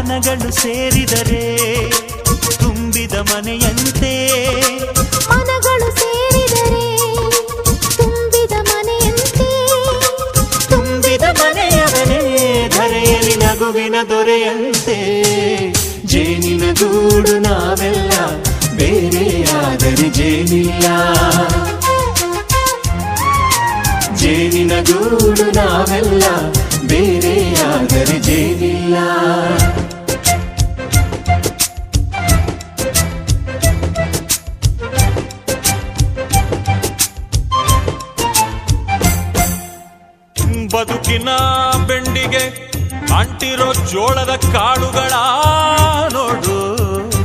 ಮನಗಳು ಸೇರಿದರೆ ತುಂಬಿದ ಮನೆಯಂತೆ. ಮನಗಳು ಸೇರಿದರೆ ತುಂಬಿದ ಮನೆಯಂತೆ. ತುಂಬಿದ ಮನೆಯವನೇ ಧರೆಯಲ್ಲಿ ನಗುವಿನ ದೊರೆಯಂತೆ. ಜೇನಿನ ಗೂಡು ನಾವೆಲ್ಲ ಬೇರೆಯಾದರೆ ಜೇನಿಲ್ಲ. ಜೇನಿನ ಗೂಡು ನಾವೆಲ್ಲ ಬೇರೆಯಾದರೆ ಜೇನಿಲ್ಲ. ಬದುಕಿನ ಬೆಂಡಿಗೆ ಅಂಟಿರೋ ಜೋಳದ ಕಾಳುಗಳ ನೋಡು.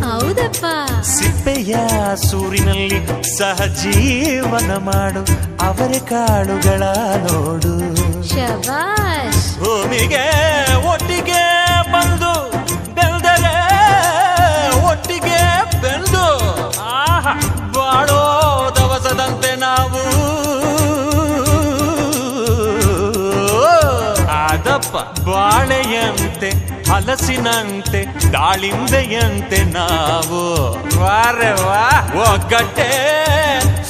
ಹೌದಪ್ಪ. ಸಿಪ್ಪೆಯ ಸೂರಿನಲ್ಲಿ ಸಹಜೀವನ ಮಾಡು ಅವರೆ ಕಾಳುಗಳ ನೋಡು. ಶಬಾಷ್. ಭೂಮಿಗೆ ಒಟ್ಟಿಗೆ ಬಂದು ಬೆಳೆದರೆ ಒಟ್ಟಿಗೆ ಬೆಂದು ಬಾಳೋ ದವಸದಂತೆ ನಾವು. ಅದಪ್ಪ ಬಾಳೆಯಂತೆ ಹಲಸಿನಂತೆ ದಾಳಿಂಬೆಯಂತೆ ನಾವು. ವಾರೆ ವಾ ಒಗ್ಗಟ್ಟೆ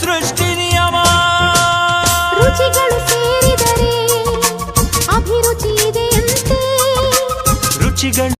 ಸೃಷ್ಟಿ ನಿಯಮ. ರುಚಿಗಳು ಸೇರಿದರೆ ಅಭಿರುಚಿ ಇದೆಯಂತೆ. ರುಚಿಗಳು